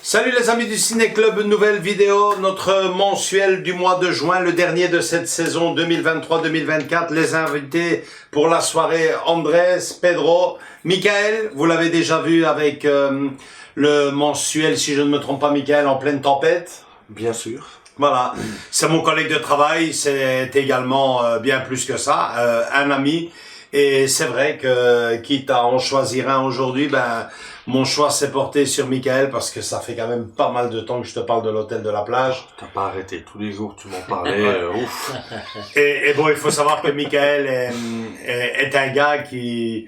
Salut les amis du Ciné Club, nouvelle vidéo, notre mensuel du mois de juin, le dernier de cette saison 2023-2024. Les invités pour la soirée, Andrés, Pedro, Michael, vous l'avez déjà vu avec le mensuel, si je ne me trompe pas, Michael, en pleine tempête. Bien sûr. Voilà, c'est mon collègue de travail, c'est également bien plus que ça, un ami. Et c'est vrai que, quitte à en choisir un aujourd'hui, ben, mon choix s'est porté sur Michael parce que ça fait quand même pas mal de temps que je te parle de l'hôtel de la plage. T'as pas arrêté, tous les jours tu m'en parlais, ouf. Et bon, il faut savoir que Michael est un gars qui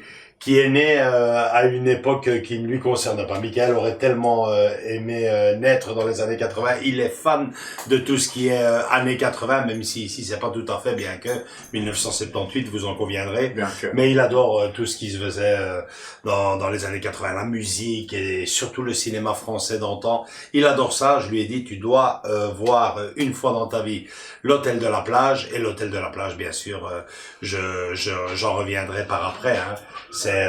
est né à une époque qui ne lui concerne pas. Michael aurait tellement aimé naître dans les années 80. Il est fan de tout ce qui est années 80, même si ici c'est pas tout à fait, bien que 1978, vous en conviendrez. Bien que. Mais il adore tout ce qui se faisait dans les années 80, la musique et surtout le cinéma français d'antan. Il adore ça. Je lui ai dit, tu dois voir une fois dans ta vie l'hôtel de la plage, et l'hôtel de la plage, bien sûr, j'en reviendrai par après, hein. C'est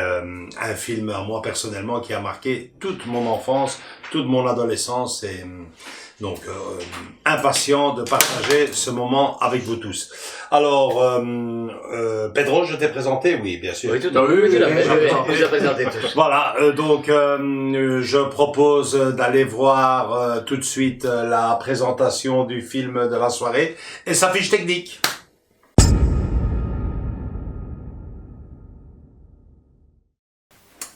un film, à moi personnellement, qui a marqué toute mon enfance, toute mon adolescence, et donc impatient de partager ce moment avec vous tous. Alors, Pedro, je t'ai présenté, oui, bien sûr. Oui, tout à fait. Je vous ai présenté tous. Voilà, donc je propose d'aller voir tout de suite la présentation du film de la soirée et sa fiche technique.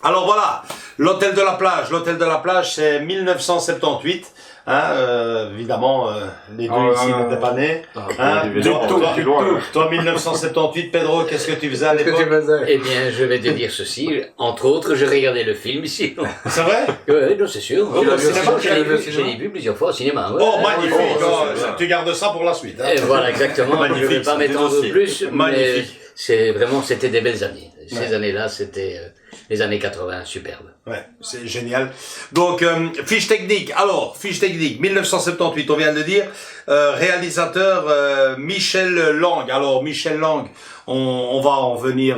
Alors voilà, l'hôtel de la plage. L'hôtel de la plage, c'est 1978. Hein, évidemment, les deux ici n'étaient pas nés. Hein, toi, 1978, Pedro, qu'est-ce que tu faisais à l'époque? Eh bien, je vais te dire ceci. Entre autres, j'ai regardé le film ici. C'est vrai? Oui, non, c'est sûr. Oh, Je l'ai vu plusieurs fois au cinéma. Ouais. Oh, magnifique! Tu gardes ça pour la suite. Hein. Et voilà, exactement. Je ne vais pas m'étendre plus. Magnifique. Mais c'était des belles années. Ces années-là, c'était les années 80, superbes. Ouais, c'est génial. Donc, fiche technique. Alors, fiche technique, 1978, on vient de le dire. Réalisateur Michel Lang. Alors, Michel Lang, on va en venir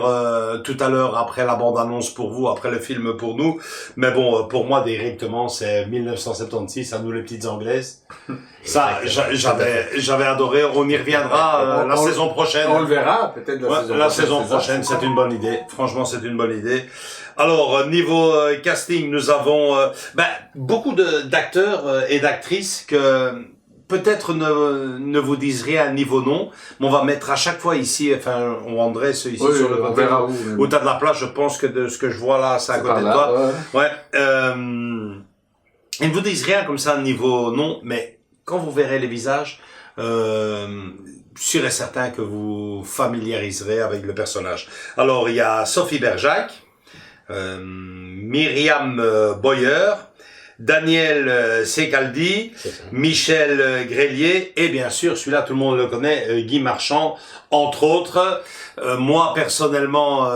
tout à l'heure après la bande-annonce pour vous, après le film pour nous. Mais bon, pour moi, directement, c'est 1976, à nous les petites Anglaises. Ça, j'avais adoré. On y reviendra la saison prochaine. On le verra peut-être la saison prochaine. C'est une bonne idée. Franchement, c'est une bonne idée. Alors, niveau casting, nous avons beaucoup d'acteurs et d'actrices que peut-être ne vous disent rien à niveau nom, mais on va mettre à chaque fois ici, enfin, on vendrait ceux ici sur le côté où t'as de la place. Je pense que de ce que je vois là, c'est à côté de toi. Ouais. Ils ne vous disent rien comme ça à niveau nom, mais quand vous verrez les visages, sûr et certain que vous familiariserez avec le personnage. Alors, il y a Sophie Bergerac, Myriam Boyer, Daniel Secaldi, Michel Grélier et bien sûr, celui-là tout le monde le connaît, Guy Marchand, entre autres. Moi personnellement,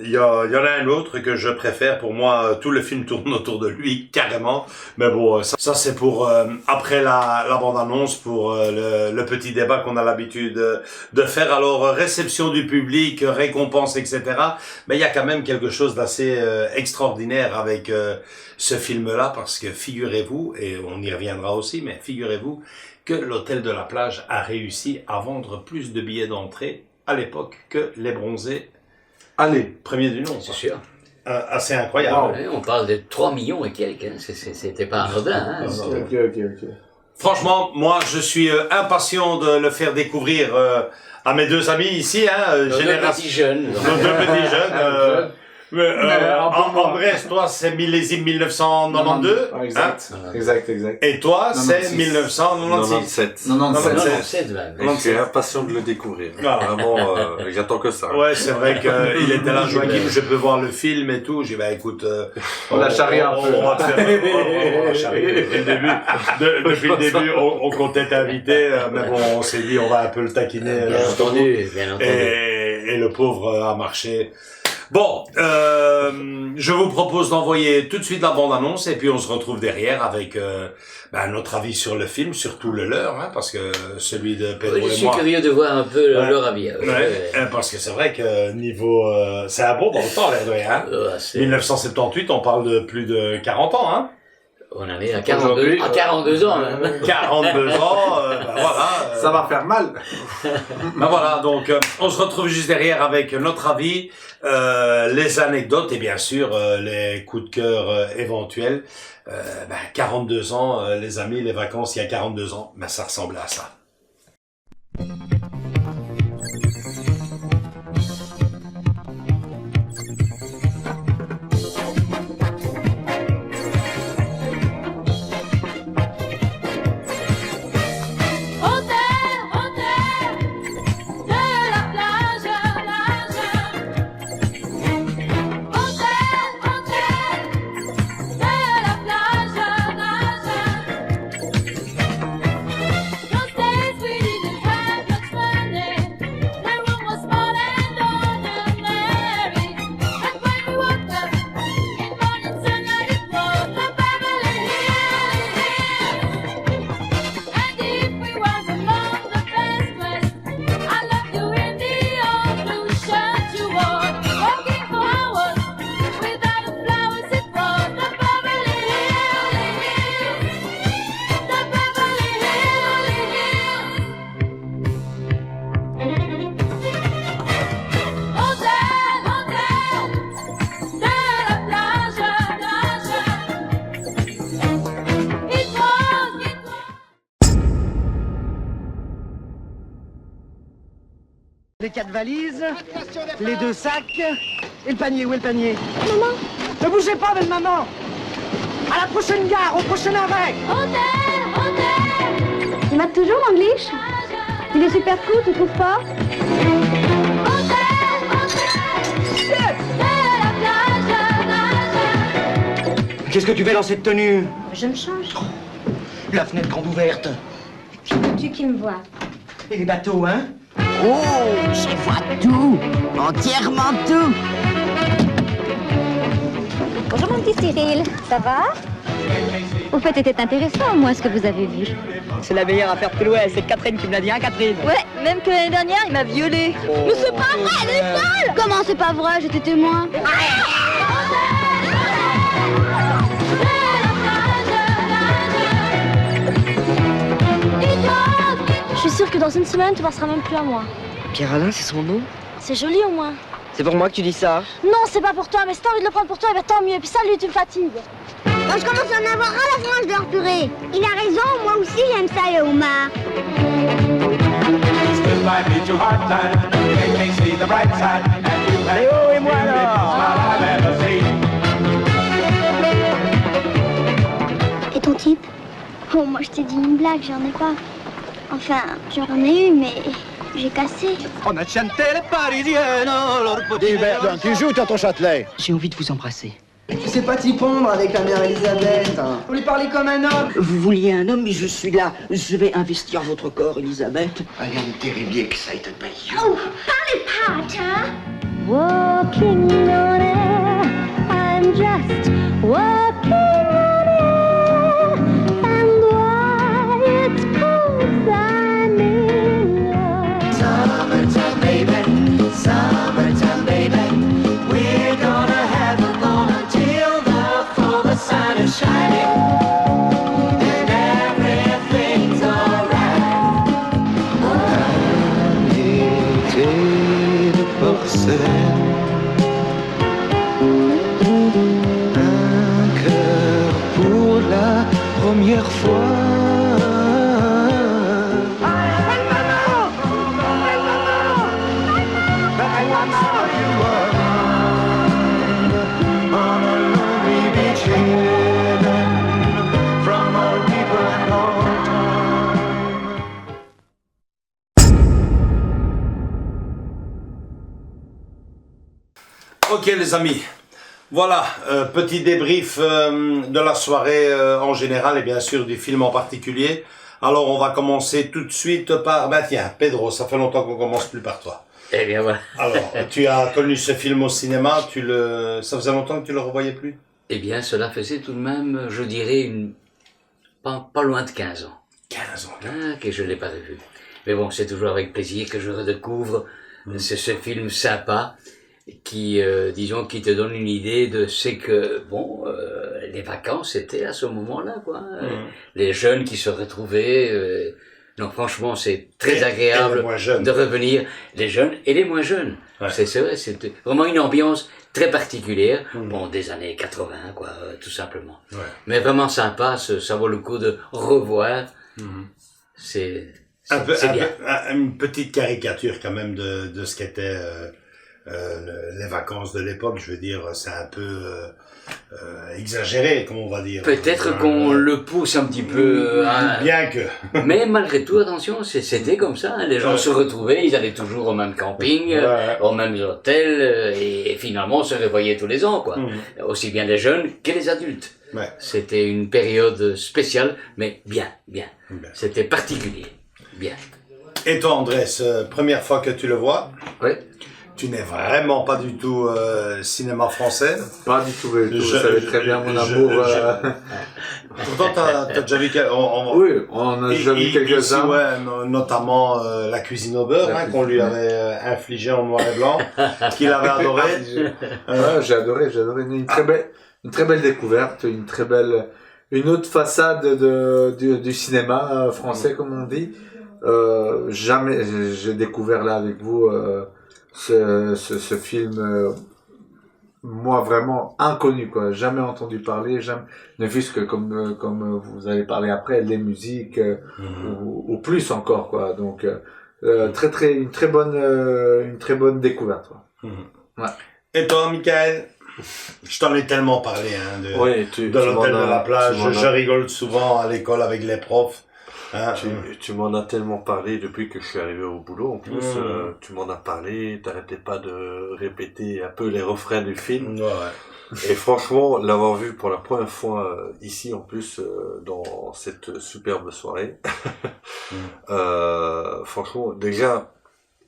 il y en a un autre que je préfère. Pour moi, tout le film tourne autour de lui carrément. Mais bon, ça c'est pour après la bande-annonce, pour le petit débat qu'on a l'habitude de faire. Alors réception du public, récompense, etc. Mais il y a quand même quelque chose d'assez extraordinaire avec ce film-là, parce que figurez-vous, et on y reviendra aussi, mais figurez-vous que l'hôtel de la plage a réussi à vendre plus de billets d'entrée à l'époque que les bronzés. Allez, premier du nom. C'est sûr. Assez incroyable. Ouais, on parle de 3 millions et quelques, hein. C'était pas anodin. Hein. Ok. Franchement, moi, je suis impatient de le faire découvrir à mes deux amis ici, hein, Nos deux petits jeunes. Nos deux petits jeunes. En Brest, toi, c'est millésime 1992. Ah, exact. Hein? Exact. Et toi, c'est 96. 1996. 97 même. Je suis impatient de le découvrir. Voilà. Vraiment, j'attends que ça. Ouais, c'est vrai qu'il était là, Joachim, je peux voir le film et tout. J'ai dit, bah, écoute, On l'a charrié un peu. On va te faire, on va charrier depuis le début. Depuis le début, on comptait t'inviter, mais bon, on s'est dit, on va un peu le taquiner. Bien entendu, bien entendu. Et le pauvre a marché. Bon, je vous propose d'envoyer tout de suite la bande-annonce et puis on se retrouve derrière avec notre avis sur le film, surtout le leur, hein, parce que celui de Pedro Je et suis moi. curieux de voir un peu Ouais. leur avis. Parce que c'est vrai que niveau, c'est un bon dans le temps, l'air de rien. Hein. 1978, on parle de plus de 40 ans, hein. On en est à 42 ans, même. 42 ans, voilà. Ça va faire mal. Ben voilà, donc on se retrouve juste derrière avec notre avis, les anecdotes et bien sûr les coups de cœur éventuels. 42 ans, les amis, les vacances il y a 42 ans, ben ça ressemble à ça. Les 4 valises, les 2 sacs et le panier. Où est le panier? Maman. Ne bougez pas, belle maman. À la prochaine gare, au prochain arrêt. Il m'a toujours l'anglais. Il est super cool, tu trouves pas? Qu'est-ce que tu fais dans cette tenue? Je me change. La fenêtre grande ouverte. Tu qui me vois. Et les bateaux, hein? Oh, je vois tout, entièrement tout. Bonjour mon petit Cyril, ça va? Au fait, c'était intéressant, moi, ce que vous avez vu. C'est la meilleure affaire de l'Ouest, c'est Catherine qui me l'a dit, hein, Catherine? Ouais, même que l'année dernière, il m'a violée. Mais c'est pas vrai, elle est folle! Comment c'est pas vrai? J'étais témoin. Je suis sûre que dans une semaine, tu penseras même plus à moi. Pierre-Alain, c'est son nom? C'est joli au moins. C'est pour moi que tu dis ça? Non, c'est pas pour toi, mais si t'as envie de le prendre pour toi, eh ben tant mieux. Et puis salut, tu me fatigues. Quand je commence à en avoir ras la fin, je dois repérer. Il a raison, moi aussi j'aime ça, le homard. Léo et moi alors! Et ton type? Oh, moi je t'ai dit une blague, j'en ai pas. Enfin, j'en ai eu, mais j'ai cassé. On a chanté les Parisiennes, leur petit... Tu joues, ton Châtelet. J'ai envie de vous embrasser. Tu sais pas t'y pondre avec la mère Elisabeth. Vous lui parlez comme un homme. Vous vouliez un homme, mais je suis là. Je vais investir votre corps, Elisabeth. I am terribly excited by you. Oh, parlez pas, hein? Walking on air, I'm just walking on air, and why it's concerning us. Summertime baby, we're gonna have a ball until the sun is shining, and everything's alright. Amitié de porcelaine, un cœur pour la première fois. Ok les amis, voilà, petit débrief de la soirée en général et bien sûr du film en particulier. Alors on va commencer tout de suite par, tiens, Pedro, ça fait longtemps qu'on commence plus par toi. Eh bien voilà. Alors, tu as connu ce film au cinéma, ça faisait longtemps que tu le revoyais plus? Eh bien cela faisait tout de même, je dirais, pas loin de 15 ans. 15 ans. Que je ne l'ai pas revu. Mais bon, c'est toujours avec plaisir que je redécouvre ce film sympa qui, disons, qui te donne une idée de ce que, les vacances c'était à ce moment-là, quoi. Les jeunes qui se retrouvaient, donc franchement, c'est très agréable de revenir, les jeunes et les moins jeunes. Ouais. C'est vrai, c'est vraiment une ambiance très particulière, des années 80, quoi, tout simplement. Ouais. Mais vraiment sympa, ça vaut le coup de revoir. C'est bien. Une petite caricature quand même de ce qu'étaient les vacances de l'époque, je veux dire, c'est un peu exagéré, comme on va dire. Peut-être qu'on le pousse un petit peu. Bien que. Mais malgré tout, attention, c'était comme ça. Les gens se retrouvaient, ils allaient toujours au même camping, au même hôtel, et finalement se revoyaient tous les ans, quoi. Aussi bien les jeunes que les adultes. Ouais. C'était une période spéciale, mais bien. C'était particulier. Bien. Et toi, Andrés, première fois que tu le vois? Oui. Tu n'es vraiment pas du tout cinéma français. Pas du tout. Je savais très bien mon amour. Pourtant, t'as déjà vu oui, on a déjà vu quelques-uns. Ouais, notamment La cuisine au beurre, qu'on lui avait infligé en noir et blanc, qu'il avait adoré. Ouais, j'ai adoré. Une très belle découverte, une autre façade du cinéma français, comme on dit. Jamais j'ai découvert là avec vous ce film, moi vraiment inconnu, quoi. Jamais entendu parler, ne fût-ce que comme vous allez parler après, les musiques ou plus encore, quoi. Donc une très bonne découverte, quoi. Ouais. Et toi, Michael? Je t'en ai tellement parlé, de l'hôtel de la plage. Je rigole souvent à l'école avec les profs. Tu m'en as tellement parlé depuis que je suis arrivé au boulot. En plus, tu m'en as parlé, t'arrêtais pas de répéter un peu les refrains du film. Ouais. Et franchement, l'avoir vu pour la première fois ici, en plus, dans cette superbe soirée, franchement, déjà,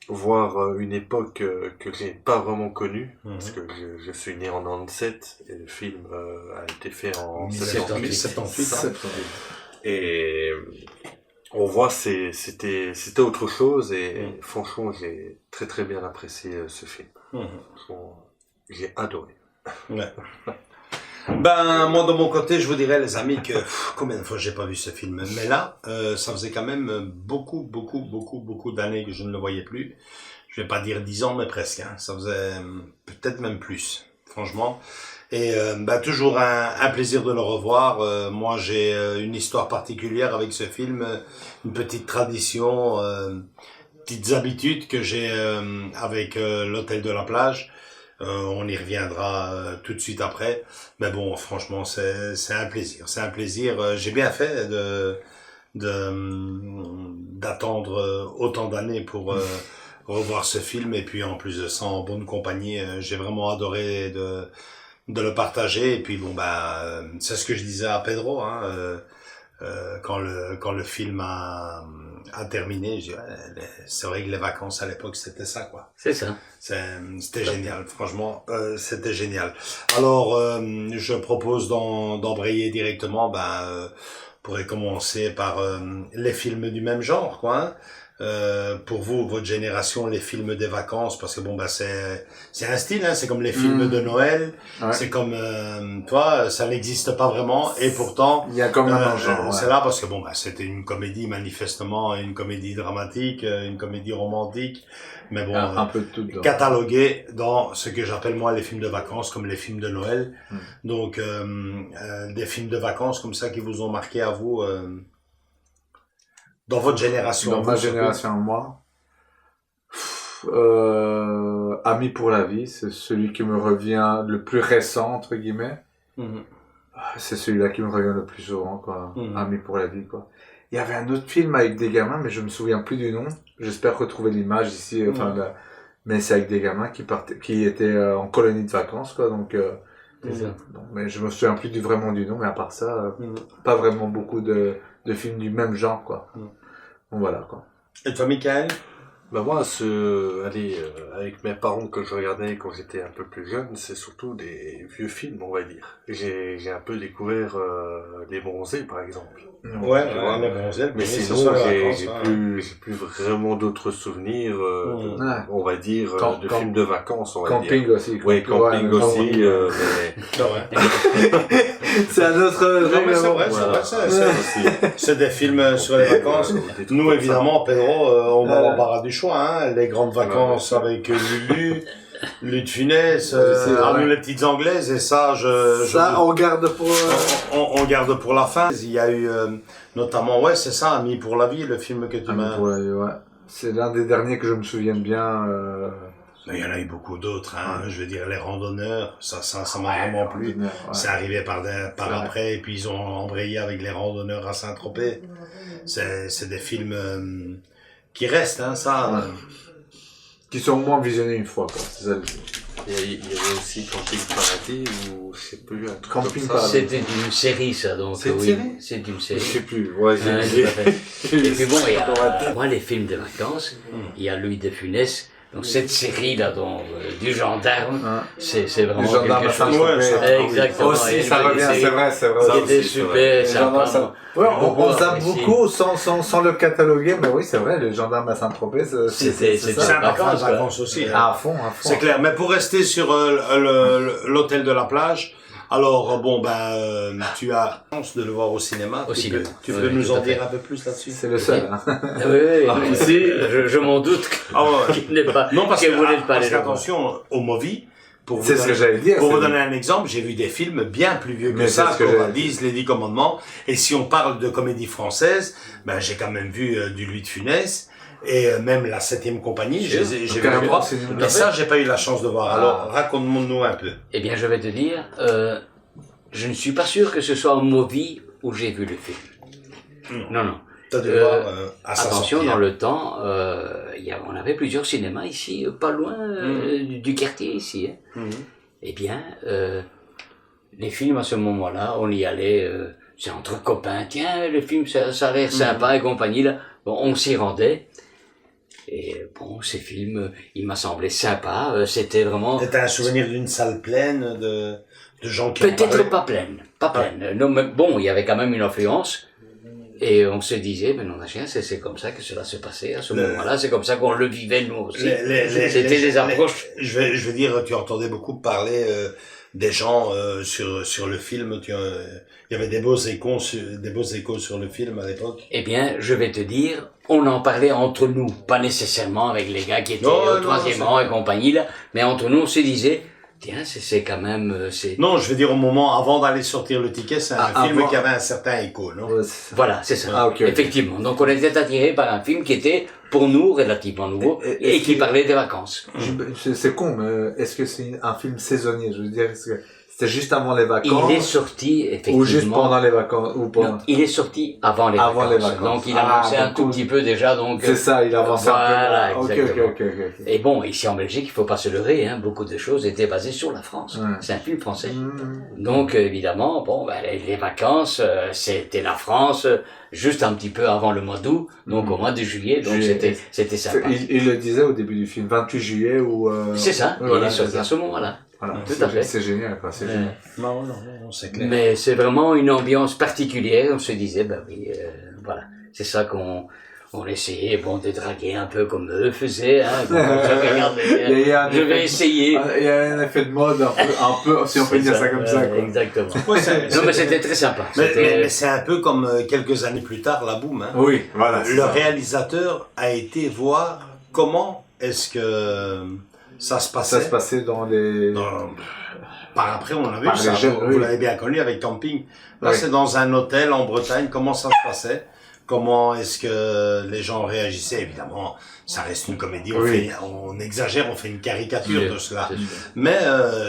voir une époque que j'ai pas vraiment connue, parce que je suis né en 97 et le film a été fait en 78. Et on voit c'était autre chose et franchement j'ai très bien apprécié ce film. J'ai adoré. Ouais. Moi de mon côté je vous dirais les amis que combien de fois j'ai pas vu ce film, mais là ça faisait quand même beaucoup d'années que je ne le voyais plus. Je vais pas dire 10 ans mais presque, ça faisait peut-être même plus, franchement. Et toujours un plaisir de le revoir. Moi j'ai une histoire particulière avec ce film, une petite tradition, petites habitudes que j'ai avec l'hôtel de la plage. On y reviendra tout de suite après. Mais bon, franchement, c'est un plaisir. J'ai bien fait d'attendre autant d'années pour revoir ce film. Et puis en plus de ça, en bonne compagnie, j'ai vraiment adoré de le partager. Et puis c'est ce que je disais à Pedro, quand le film a terminé, je dis, c'est vrai que les vacances à l'époque c'était ça, quoi. C'est ça. C'était génial, franchement, c'était génial. Alors je propose d'embrayer directement, on pourrait commencer par les films du même genre, quoi. Pour vous, votre génération, les films des vacances, parce que c'est un style, c'est comme les films de Noël, c'est comme toi, ça n'existe pas vraiment, et pourtant il y a comme un genre. C'est là parce que c'était une comédie, manifestement, une comédie dramatique, une comédie romantique, mais un peu de tout, catalogué dans ce que j'appelle moi les films de vacances, comme les films de Noël. Donc des films de vacances comme ça qui vous ont marqué à vous. Dans votre génération. Dans ma génération, moi, Amis pour la vie, c'est celui qui me revient le plus récent, entre guillemets. C'est celui-là qui me revient le plus souvent, quoi. Amis pour la vie, quoi. Il y avait un autre film avec des gamins, mais je me souviens plus du nom. J'espère retrouver l'image ici, mais c'est avec des gamins qui étaient en colonie de vacances, quoi, donc, mais je me souviens plus vraiment du nom, mais à part ça, pas vraiment beaucoup de films du même genre, quoi. Donc voilà, quoi. Et toi, Michael? Bah moi, avec mes parents que je regardais quand j'étais un peu plus jeune, c'est surtout des vieux films, on va dire. J'ai un peu découvert Les Bronzés, par exemple. Ouais, Les Bronzés. Mais sinon, j'ai plus vraiment d'autres souvenirs, on va dire, de films de vacances, on va dire. Camping aussi. Oui, camping aussi, mais... C'est un autre... C'est des films sur les vacances. Nous, évidemment, Pedro, on va l'embarras du choix, hein. Les grandes vacances avec Lulu, Luc de Funès, nous les petites anglaises, et ça, on garde pour... On garde pour la fin. Il y a eu, notamment, c'est ça, Amis pour la vie, le film que tu m'as... Pour la vie, ouais. C'est l'un des derniers que je me souviens bien. Mais il y en a eu beaucoup d'autres, hein. Je veux dire, Les Randonneurs, ça m'a vraiment plu. C'est arrivé par après, et puis ils ont embrayé avec Les Randonneurs à Saint-Tropez. C'est des films qui restent, hein, ça. Qui sont au moins visionnés une fois, quoi. C'est ça le truc. Il y avait aussi Camping Paradis, ou je sais plus, un truc Camping comme ça. C'était une série, ça, donc. C'est une série? C'est une série. Je sais plus, tout à fait. Et puis bon, moi, les films de vacances, il y a Louis de Funès. Donc cette série-là, du gendarme, c'est vraiment le gendarme quelque chose. Exactement. Aussi, ça revient, c'est vrai. C'était super, sympa. On zappe beaucoup sans le cataloguer, mais oui, c'est vrai, le gendarme à Saint-Tropez, c'est un vacances aussi. À fond. C'est clair. Mais pour rester sur l'hôtel de la plage, alors tu as la chance de le voir au cinéma. Tu peux nous en dire un peu plus là-dessus? C'est le seul. Oui. Je m'en doute qu'il n'est pas. Non, parce qu'attention au Movie. Pour c'est ce que j'allais dire. Pour vous donner un exemple, j'ai vu des films bien plus vieux que ça, comme disent les 10 commandements. Et si on parle de comédie française, j'ai quand même vu du Louis de Funès. Et même la 7e compagnie, j'ai vu le droit. Mais ça, j'ai pas eu la chance de voir. Alors, raconte-nous un peu. Eh bien, je vais te dire, je ne suis pas sûr que ce soit au Movie où j'ai vu le film. Non. T'as dû voir attention, dans le temps, on avait plusieurs cinémas ici, pas loin du quartier ici. Eh bien, les films à ce moment-là, on y allait, c'est entre copains, tiens, le film ça a l'air sympa et compagnie, là. Bon, on s'y rendait. Et bon, ces films, il m'a semblé sympa, c'était vraiment... C'était un souvenir d'une salle pleine de gens qui... Peut-être pas pleine. Non, mais bon, il y avait quand même une influence. Et on se disait, mais non, c'est comme ça que cela se passait à ce moment-là, c'est comme ça qu'on le vivait nous aussi. C'était des approches. Je veux dire, tu entendais beaucoup parler des gens sur le film. Il y avait des beaux échos sur le film à l'époque. Eh bien, je vais te dire, on en parlait entre nous, pas nécessairement avec les gars qui étaient au 3e rang et compagnie là, mais entre nous on se disait. Tiens, c'est quand même... Non, je veux dire, au moment, avant d'aller sortir le ticket, c'est un film qui avait un certain écho, non? Voilà, c'est ça. Effectivement. Donc, on était attirés par un film qui était, pour nous, relativement nouveau, et qui parlait des vacances. C'est con, mais est-ce que c'est un film saisonnier? Je veux dire, c'était juste avant les vacances? Il est sorti, effectivement. Ou juste pendant les vacances? Non, il est sorti avant les vacances. Donc, il a annoncé un tout petit peu déjà, donc... C'est ça, il avance un peu. Voilà, exactement. Et bon, ici en Belgique, il faut pas se leurrer, beaucoup de choses étaient basées sur la France. C'est un film français. Donc, évidemment, les vacances, c'était la France, juste un petit peu avant le mois d'août, donc au mois de juillet, donc c'était sympa. Il le disait au début du film, 28 juillet ou... C'est ça, il est sorti à ce moment-là. Voilà, tout à fait. C'est génial, quoi. C'est génial. Non, c'est clair. Mais c'est vraiment une ambiance particulière. On se disait, voilà, c'est ça qu'on essayait, de draguer un peu comme eux faisaient. Je vais essayer. Il y a un effet de mode un peu, si on peut dire ça comme ça, quoi. Exactement. Non, mais c'était très sympa. Mais c'est un peu comme quelques années plus tard, La Boum. Oui, voilà. Le réalisateur a été voir comment est-ce que ça se passait. Ça se passait dans les... Par après, on a vu ça, vous l'avez bien connu avec Camping. Là, c'est dans un hôtel en Bretagne, comment ça se passait. comment est-ce que les gens réagissaient. Évidemment, ça reste une comédie, on exagère, on fait une caricature de cela. Mais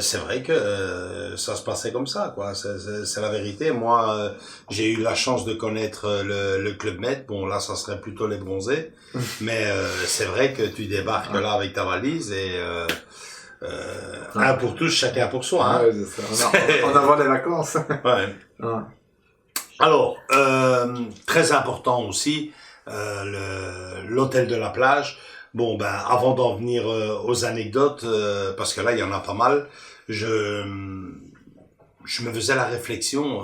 c'est vrai que ça se passait comme ça, quoi. C'est la vérité. Moi, j'ai eu la chance de connaître le Club Med. Bon, là, ça serait plutôt les bronzés. Mais c'est vrai que tu débarques là avec ta valise et un pour tous, chacun pour soi. Hein. Ouais, c'est ça. On a les vacances. Ouais. Ouais. Alors, très important aussi, l'hôtel de la plage. Bon, ben, avant d'en venir aux anecdotes, parce que là, il y en a pas mal, je me faisais la réflexion,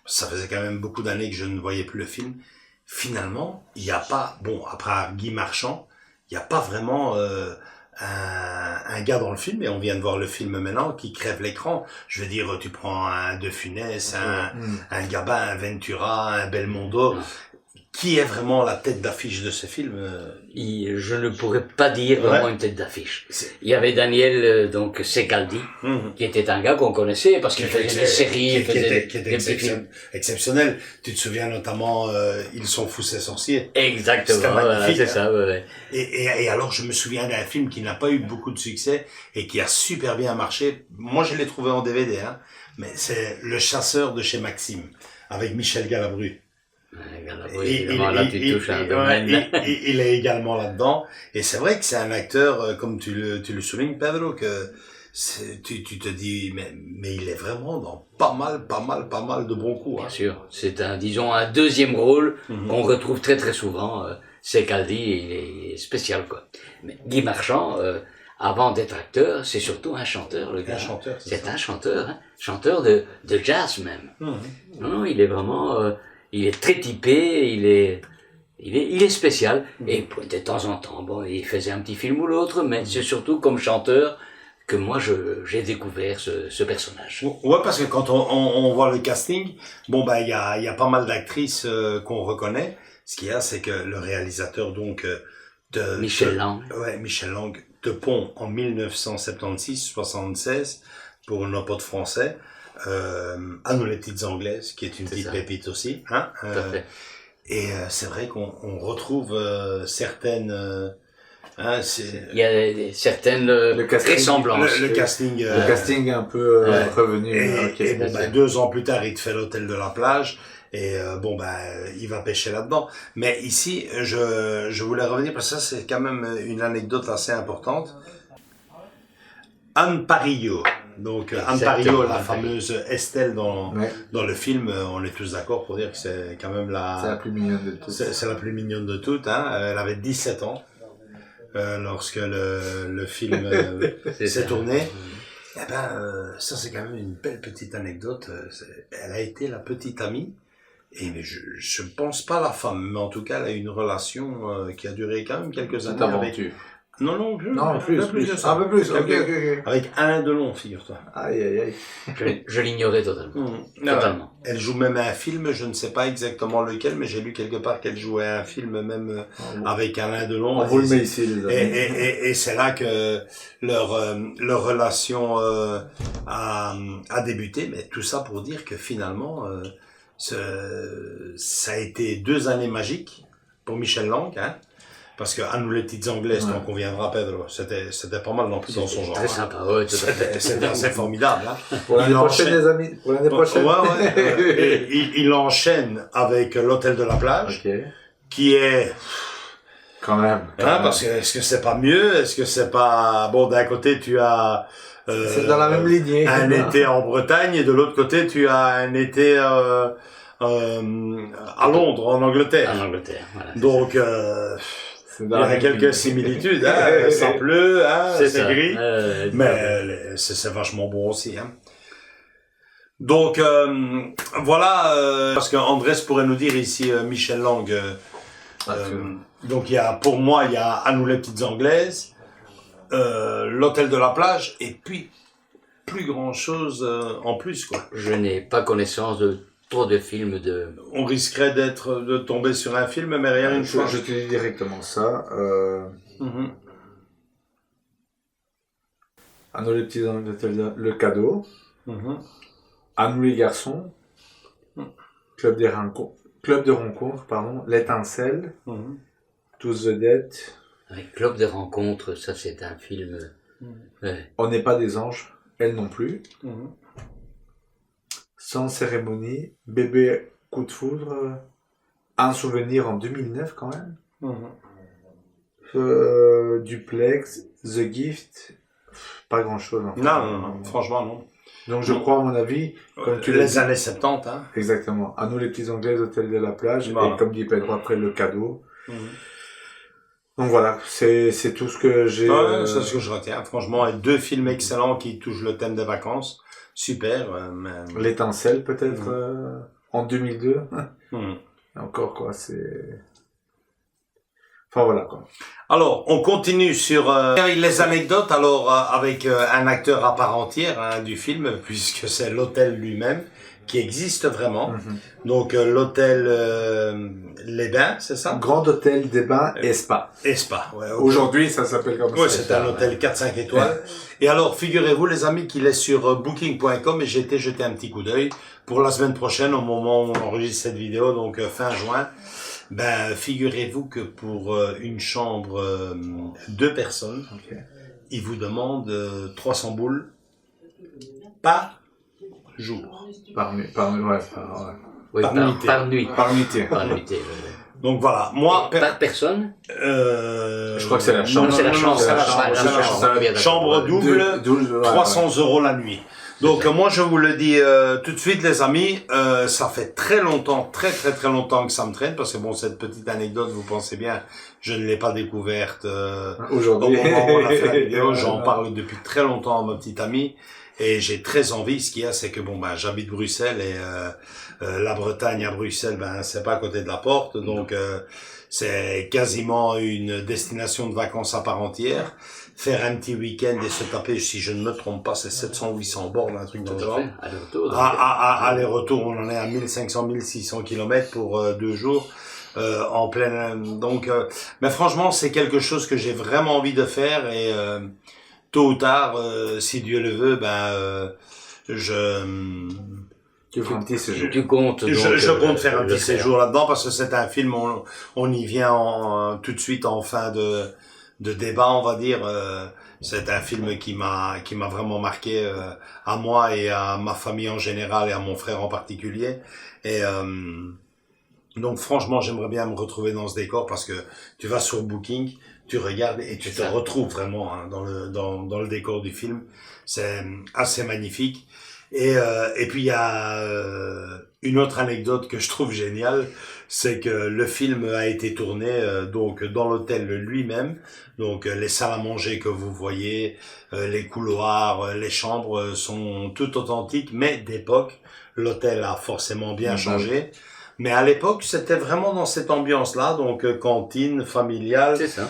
ça faisait quand même beaucoup d'années que je ne voyais plus le film. Finalement, il n'y a pas, bon, après Guy Marchand, il n'y a pas vraiment un gars dans le film, et on vient de voir le film maintenant, qui crève l'écran. Je veux dire, tu prends un De Funès, un Gabin, un Ventura, un Belmondo. Qui est vraiment la tête d'affiche de ce film? Je ne pourrais pas dire vraiment une tête d'affiche. Il y avait Daniel donc Secaldi, qui était un gars qu'on connaissait parce qu'il faisait des séries, qui était exceptionnel. Tu te souviens notamment Ils sont fous ces sorciers. Exactement, voilà, c'est ça. Ouais. Et alors je me souviens d'un film qui n'a pas eu beaucoup de succès et qui a super bien marché. Moi je l'ai trouvé en DVD, hein, mais c'est Le Chasseur de chez Maxime avec Michel Galabru. Il est également là-dedans, et c'est vrai que c'est un acteur, comme tu le soulignes, Pedro, que tu te dis mais il est vraiment dans pas mal de bons coups. Hein. Bien sûr, c'est un deuxième rôle qu'on retrouve très très souvent. Secaldi, il est spécial quoi. Mais Guy Marchand, avant d'être acteur, c'est surtout un chanteur, le gars. C'est un chanteur, hein, chanteur de jazz même. Non, il est vraiment il est très typé, il est spécial, et de temps en temps, bon, il faisait un petit film ou l'autre, mais c'est surtout comme chanteur que moi j'ai découvert ce personnage. Ouais, parce que quand on voit le casting, bon ben il y a pas mal d'actrices qu'on reconnaît. Ce qu'il y a, c'est que le réalisateur donc Michel Lang. Ouais, Michel Lang te pond en 1976 pour nos potes français. À nous les petites anglaises, qui est une petite pépite aussi, hein. Et c'est vrai qu'on retrouve certaines. Il y a certaines ressemblances. Le casting. Le casting est un peu revenu. Et bon, 2 ans plus tard, il te fait l'hôtel de la plage. Et il va pêcher là-dedans. Mais ici, je voulais revenir parce que ça, c'est quand même une anecdote assez importante. Anne Parillo. Donc Anne Parillo, la fameuse Estelle dans le film, on est tous d'accord pour dire que c'est quand même c'est la plus mignonne de toutes. C'est la plus mignonne de toutes. Hein. Elle avait 17 ans lorsque le film s'est tourné. Eh ben, ça c'est quand même une belle petite anecdote. Elle a été la petite amie. Et mais je pense pas la femme, mais en tout cas elle a une relation qui a duré quand même quelques années avec. Non, plus. Un peu plus. Ok. Avec Alain Delon, figure-toi. Aïe. Je l'ignorais totalement. Totalement. Elle joue même à un film, je ne sais pas exactement lequel, mais j'ai lu quelque part qu'elle jouait à un film même avec Alain Delon. On vous le met ici, les amis. Et c'est là que leur relation a débuté, mais tout ça pour dire que finalement, ça a été 2 années magiques pour Michel Lang, hein. Parce que à nous les petites anglaises, tant qu'on viendra, Pedro, c'était pas mal non plus dans son genre. Très sympa, ouais, c'était assez formidable, hein. Pour l'année prochaine, les amis. Pour l'année prochaine. Ouais. Il enchaîne avec l'hôtel de la plage, qui est quand même. Parce que est-ce que c'est pas mieux? Est-ce que c'est pas bon? D'un côté, tu as c'est dans la même lignée. Un été en Bretagne, et de l'autre côté, tu as un été à Londres, en Angleterre. En Angleterre, voilà. Donc il y a quelques similitudes, hein. Ça pleut, hein, c'est gris, mais c'est vachement bon aussi, hein. Donc voilà, parce qu'Andrés pourrait nous dire ici Michel Lang. Donc pour moi il y a À nous les petites anglaises, l'hôtel de la plage, et puis plus grand chose en plus quoi. Je n'ai pas connaissance de trop de films de... On risquerait de tomber sur un film, mais rien une fois. Je te dis directement ça. À nous les petits anglais, Le Cadeau. À nous les garçons. Club des Club de rencontre, pardon. L'étincelle. Tous vedettes. Club de rencontre, ça c'est un film... On n'est pas des anges, elle non plus. Sans cérémonie, Bébé coup de foudre, Un souvenir en 2009 quand même. Duplex, The Gift, pas grand chose. Non, franchement non. Donc je crois à mon avis, comme tu les années 70. Hein. Exactement. À nous les petits anglais, Hôtel de la plage, et comme dit Pedro après le cadeau. Donc voilà, c'est tout ce que j'ai... Ouais, c'est ce que je retiens. Franchement, 2 films excellents qui touchent le thème des vacances. Super. L'étincelle peut-être en 2002. Encore quoi, c'est... Enfin voilà quoi. Alors, on continue sur les anecdotes, alors avec un acteur à part entière du film, puisque c'est l'hôtel lui-même qui existe vraiment. Donc l'hôtel Les Bains, c'est ça? Grand Hôtel des Bains et Spa. Et Spa, ouais. Aujourd'hui, ça s'appelle comme ça. Oui, c'est un hôtel 4-5 étoiles. Et alors, figurez-vous les amis qu'il est sur booking.com et j'ai été jeter un petit coup d'œil pour la semaine prochaine, au moment où on enregistre cette vidéo, donc fin juin. Ben, figurez-vous que pour une chambre 2 personnes, ils vous demandent 300 boules par jour. Par nuit. Par nuitée. Donc voilà, moi... Par personne Je crois que c'est la chambre. Non, c'est la chambre. Chambre double, 300 € la nuit. Donc moi je vous le dis tout de suite les amis, ça fait très longtemps, très longtemps que ça me traîne, parce que bon, cette petite anecdote, vous pensez bien, je ne l'ai pas découverte aujourd'hui. Au moment où on a fait la vidéo, j'en parle depuis très longtemps à ma petite amie, et j'ai très envie. Ce qu'il y a, c'est que bon, ben j'habite Bruxelles, et la Bretagne à Bruxelles, ben c'est pas à côté de la porte, donc c'est quasiment une destination de vacances à part entière. Faire un petit week-end et se taper, si je ne me trompe pas, c'est 700-800 bornes, un truc dans le genre. Aller-retour, on en est à 1500-1600 km pour 2 jours. En plein, donc, mais franchement, c'est quelque chose que j'ai vraiment envie de faire, et tôt ou tard, si Dieu le veut, Tu fais un petit séjour. Tu comptes. Je compte faire un petit séjour là-dedans, parce que c'est un film, on y vient tout de suite en fin de débat, on va dire. C'est un film qui m'a vraiment marqué à moi et à ma famille en général et à mon frère en particulier. Et donc franchement, j'aimerais bien me retrouver dans ce décor, parce que tu vas sur Booking, tu regardes et tu te retrouves vraiment dans le décor du film. C'est assez magnifique. Et puis il y a une autre anecdote que je trouve géniale, c'est que le film a été tourné donc dans l'hôtel lui-même. Donc les salles à manger que vous voyez, les couloirs, les chambres sont tout authentiques, mais d'époque. L'hôtel a forcément bien changé. Mais à l'époque, c'était vraiment dans cette ambiance-là, donc cantine familiale, c'est ça.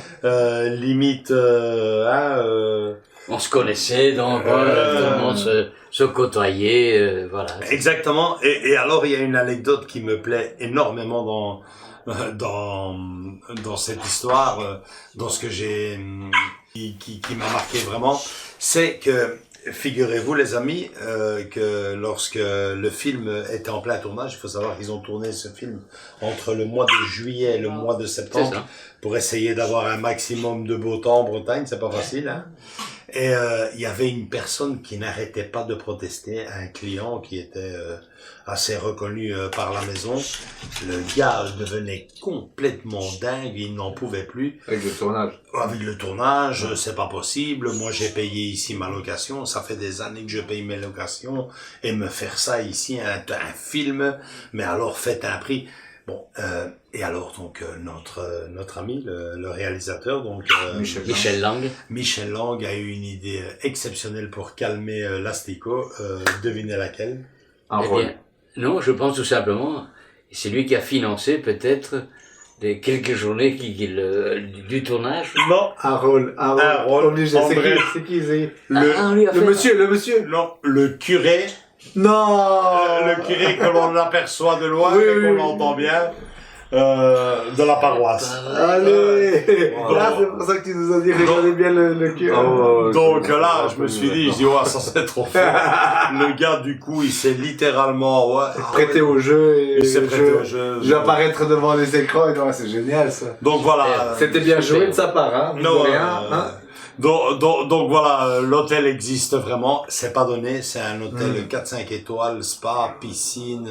Limite, on se connaissait, donc tout le monde se côtoyait, voilà. Exactement. Et alors, il y a une anecdote qui me plaît énormément dans cette histoire, dans ce que j'ai, qui m'a marqué vraiment, c'est que, figurez-vous les amis, que lorsque le film était en plein tournage, il faut savoir qu'ils ont tourné ce film entre le mois de juillet et le mois de septembre, pour essayer d'avoir un maximum de beau temps en Bretagne, c'est pas facile, hein. Et il y avait une personne qui n'arrêtait pas de protester, un client qui était assez reconnu par la maison. Le gars devenait complètement dingue, il n'en pouvait plus. Avec le tournage. Avec le tournage, c'est pas possible. Moi, j'ai payé ici ma location. Ça fait des années que je paye mes locations. Et me faire ça ici, un film. Mais alors, faites un prix. Bon, et alors donc notre ami, le réalisateur, donc Michel Lang. Michel Lang a eu une idée exceptionnelle pour calmer l'asticot. Devinez laquelle? Non, je pense tout simplement, c'est lui qui a financé peut-être des quelques journées du tournage. Non, Harold. Obligé. C'est qui le monsieur. Non, le curé. Non. Le curé que l'on aperçoit de loin, et qu'on entend bien. de la paroisse. Allez là, c'est pour ça que tu nous as dit regardez bien le cul. Donc là, je me suis dit, ça c'est trop fort. Le gars, du coup, il s'est littéralement prêté au jeu et il s'est prêté au jeu. Je vais apparaître devant les écrans et c'est génial ça. Donc voilà. C'était bien joué de sa part, hein. Non, rien, hein. Donc voilà, l'hôtel existe vraiment. C'est pas donné, c'est un hôtel 4-5 étoiles, spa, piscine.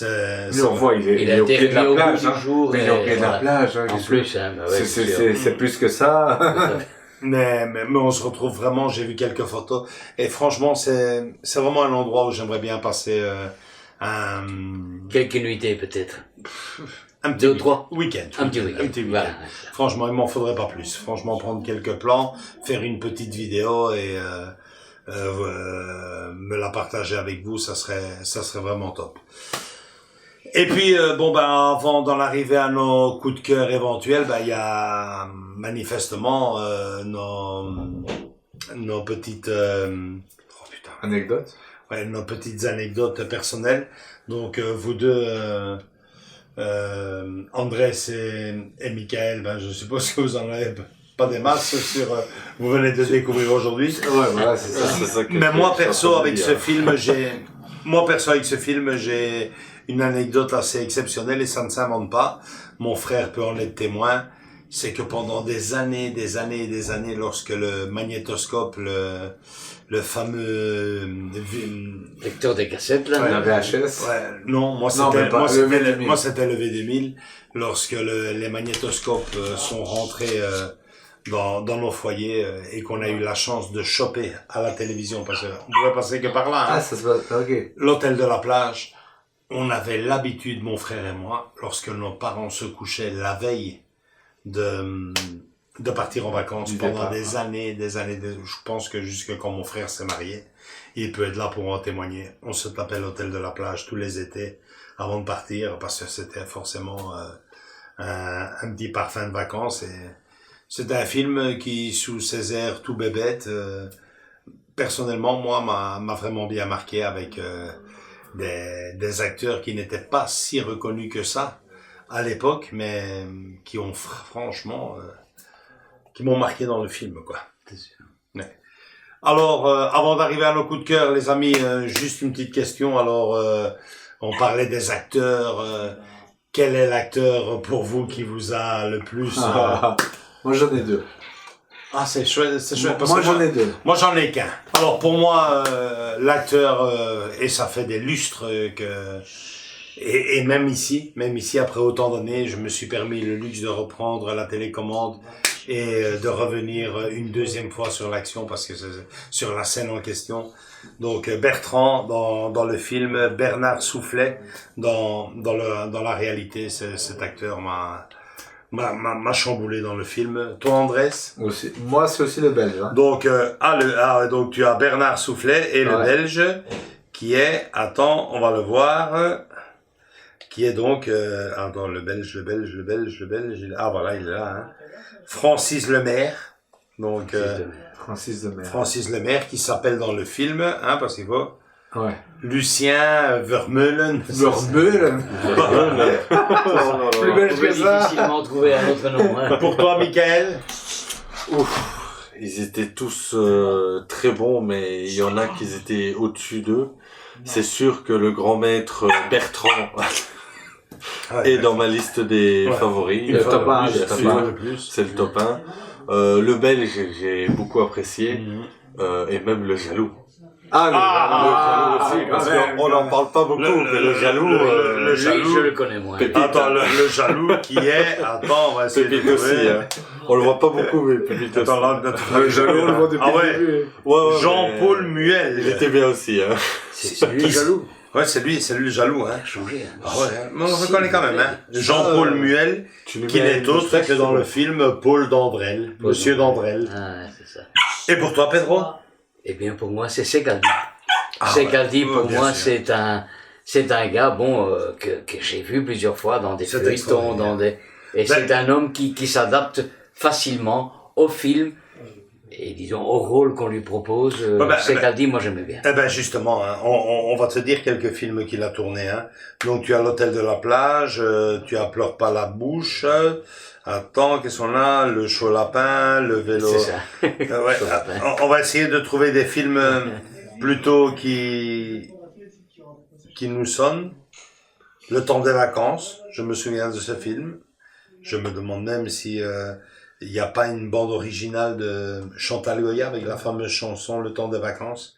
On voit, il est au pied de la plage. Il est au pied de la plage. En plus, hein, bah ouais, c'est plus que ça. mais on se retrouve vraiment, j'ai vu quelques photos. Et franchement, c'est vraiment un endroit où j'aimerais bien passer quelques nuitées peut-être. Un petit 2 ou 3 week-end. Un petit week-end. Voilà. Franchement, il m'en faudrait pas plus. Franchement, prendre quelques plans, faire une petite vidéo et me la partager avec vous, ça serait vraiment top. Et puis avant d'en arriver à nos coups de cœur éventuels, il y a manifestement nos petites anecdotes. Ouais, nos petites anecdotes personnelles. Donc vous deux Andrés et Michael, je suppose que vous en avez pas des masses sur vous venez de découvrir aujourd'hui. Ouais, voilà, c'est ça que mais moi perso avec ce film, j'ai une anecdote assez exceptionnelle et ça ne s'invente pas. Mon frère peut en être témoin. C'est que pendant des années, lorsque le magnétoscope, le fameux lecteur des cassettes là, la VHS. Moi c'était le V2000 lorsque les magnétoscopes sont rentrés dans nos foyers et qu'on a eu la chance de choper à la télévision parce qu'on pouvait passer que par là. Ah, ça se passe, ok. L'hôtel de la plage, on avait l'habitude, mon frère et moi, lorsque nos parents se couchaient la veille de partir en vacances pendant des années, je pense que jusque quand mon frère s'est marié, il peut être là pour en témoigner. On se tapait l'hôtel de la plage tous les étés avant de partir parce que c'était forcément un petit parfum de vacances et c'était un film qui, sous ses airs tout bébête, personnellement, moi, m'a vraiment bien marqué avec des acteurs qui n'étaient pas si reconnus que ça à l'époque, mais qui ont franchement qui m'ont marqué dans le film, quoi. C'est sûr. Ouais. Alors, avant d'arriver à nos coups de cœur, les amis, juste une petite question. Alors, on parlait des acteurs. Quel est l'acteur pour vous qui vous a le plus Moi, j'en ai 2. Ah, c'est chouette, parce moi, que j'en ai 2. Moi, j'en ai qu'un. Alors, pour moi, l'acteur, et ça fait des lustres que... Et même ici, après autant d'années, je me suis permis le luxe de reprendre la télécommande et de revenir une deuxième fois sur l'action parce que c'est sur la scène en question. Donc Bertrand dans le film, Bernard Soufflet dans la réalité, cet acteur m'a chamboulé dans le film. Toi, Andrés? Aussi. Moi, c'est aussi le Belge. Hein. Donc donc tu as Bernard Soufflet et le Belge qui est, attends, on va le voir. Qui est donc, le Belge, ah voilà, il est là, hein. Francis Lemaire. Donc, Francis Lemaire, qui s'appelle dans le film, hein, parce qu'il faut. Ouais. Lucien Vermeulen. Vermeulen. Plus belge que ça. Difficilement trouver un autre nom, hein. Pour toi, Michael? Ouf. Ils étaient tous très bons, mais il y en a qui étaient au-dessus d'eux. C'est sûr que le grand maître Bertrand est dans ma liste des favoris. Le top 1, c'est le top 1. Le Belge, j'ai beaucoup apprécié, et même le Jaloux. Le Jaloux aussi, parce qu'on n'en parle pas beaucoup, mais le Jaloux, le Jaloux, je le connais moins. Attends, le Jaloux qui est, on va essayer Pépite aussi, hein. On le voit pas beaucoup, mais Pépite aussi. Le Jaloux, on le voit depuis le début. Jean-Paul Muel. Il était bien aussi, hein. C'est lui le Jaloux. Ouais, c'est lui le Jaloux, hein. Changé, hein. Ah ouais, mais on reconnaît quand même, hein. Jean-Paul Muel, qui n'est autre que dans le film Paul Dandrel, Monsieur Dandrel. Ah, c'est ça. Et pour toi, Pedro? Eh bien, pour moi, c'est Segaldi. Segaldi, pour moi, c'est un gars, que j'ai vu plusieurs fois dans des feuilletons, et c'est un homme qui s'adapte facilement au film Et disons, au rôle qu'on lui propose, Secaldi, moi j'aimais bien. Eh ben justement, hein, on va te dire quelques films qu'il a tournés. Hein. Donc tu as L'Hôtel de la Plage, tu as Pleure pas la bouche, attends, qu'est-ce qu'on a? Le Chaud Lapin, Le Vélo. C'est ça. Ouais, on va essayer de trouver des films plutôt qui nous sonnent. Le Temps des vacances, je me souviens de ce film. Je me demande même si il n'y a pas une bande originale de Chantal Goya avec la fameuse chanson Le Temps des vacances.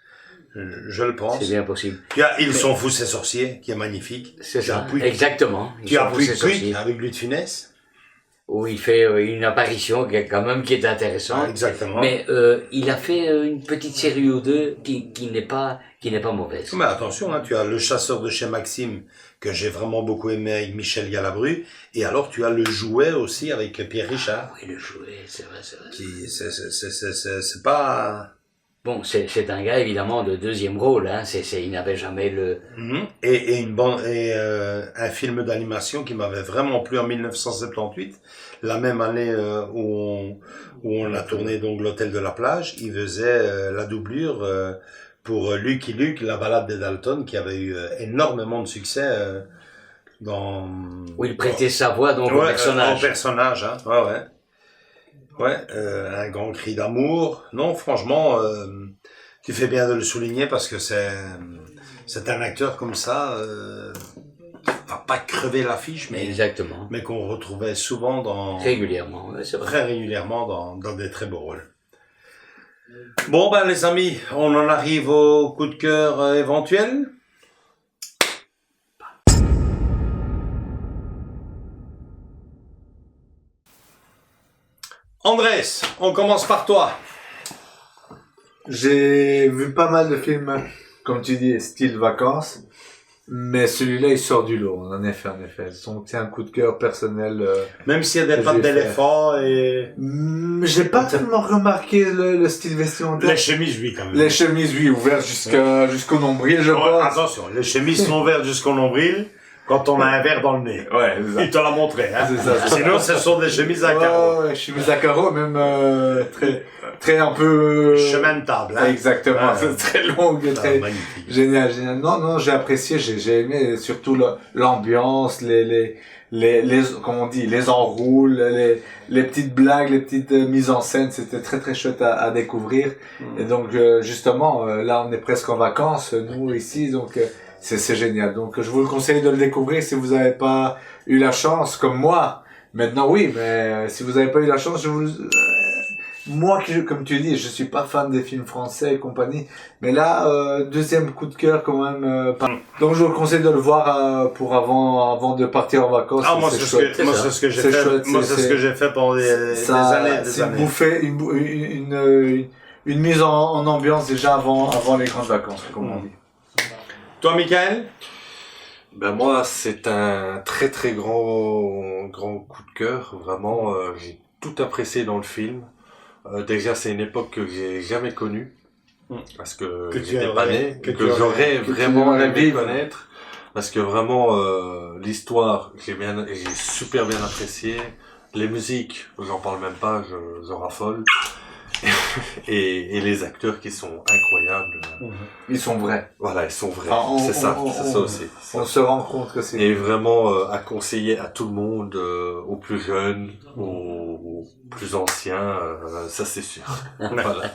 Je le pense. C'est bien possible. Tu as Ils sont fous ces sorciers, qui est magnifique. C'est ça, exactement. Tu as Pouic avec Louis de Funès. Où il fait une apparition qui est intéressante. Ah, exactement. Mais il a fait une petite série ou deux qui n'est pas mauvaise. Mais attention, hein, tu as Le Chasseur de chez Maxime, que j'ai vraiment beaucoup aimé avec Michel Galabru. Et alors tu as Le Jouet aussi avec Pierre Richard. Oui, Le Jouet, c'est vrai. C'est pas... Bon, c'est un gars évidemment de deuxième rôle, hein. Il n'avait jamais le. Et un film d'animation qui m'avait vraiment plu en 1978, la même année où on a tourné donc L'Hôtel de la Plage. Il faisait la doublure pour Lucky Luke, la balade des Dalton, qui avait eu énormément de succès dans. Où il prêtait sa voix donc au personnage. Au personnage, hein. Ouais, un grand cri d'amour. Non, franchement, tu fais bien de le souligner parce que c'est un acteur comme ça, va pas crever l'affiche, mais qu'on retrouvait souvent régulièrement, ouais, c'est vrai. Très régulièrement dans des très beaux rôles. Bon, ben, les amis, on en arrive au coup de cœur éventuel. Andrés, on commence par toi. J'ai vu pas mal de films, comme tu dis, style vacances, mais celui-là il sort du lot, en effet. Donc c'est un coup de cœur personnel. Même s'il y a des pattes d'éléphant et... J'ai pas tellement remarqué le style vestimentaire. Les chemises, oui, quand même. Les chemises, oui, ouvertes jusqu'au nombril, je pense. Attention, les chemises sont ouvertes jusqu'au nombril. Quand on a un verre dans le nez. Ouais, c'est ça. Il te l'a montré, hein. C'est ça. Sinon, ce sont des chemises à carreaux. Ouais, chemises à carreaux, même, très un peu... chemin de table, hein. Exactement. Ouais. C'est très long, très magnifique. Génial. Non, j'ai apprécié, j'ai aimé surtout l'ambiance, comment on dit, les enroules, les petites blagues, les petites mises en scène, c'était très très chouette à découvrir. Et donc, justement, là, on est presque en vacances, nous, ici, donc, c'est génial. Donc, je vous le conseille de le découvrir si vous n'avez pas eu la chance, comme moi. Maintenant, oui, mais si vous n'avez pas eu la chance, moi, comme tu dis, je suis pas fan des films français et compagnie. Mais là, deuxième coup de cœur quand même. Donc, je vous le conseille de le voir pour avant de partir en vacances. Ah, moi, c'est ce que j'ai fait. Moi, c'est ce que j'ai fait pendant des années. Vous faites une mise en ambiance déjà avant les grandes vacances, comme on dit. Toi, Michael? Ben moi, c'est un très très grand coup de cœur. Vraiment, j'ai tout apprécié dans le film. Déjà, c'est une époque que j'ai jamais connue parce que j'étais pas né, que j'aurais vraiment aimé connaître. Parce que vraiment, l'histoire, j'ai super bien apprécié. Les musiques, j'en parle même pas, j'en raffole. Et les acteurs qui sont incroyables. Ils sont vrais. Voilà, ils sont vrais. C'est ça aussi. On se rend compte que c'est... Et vraiment à conseiller à tout le monde, aux plus jeunes, aux plus anciens, ça c'est sûr. Voilà.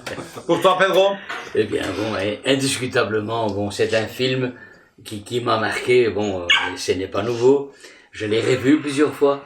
Pour toi, Pedro? Eh bien, bon, indiscutablement, bon, c'est un film qui m'a marqué. Bon, ce n'est pas nouveau. Je l'ai revu plusieurs fois.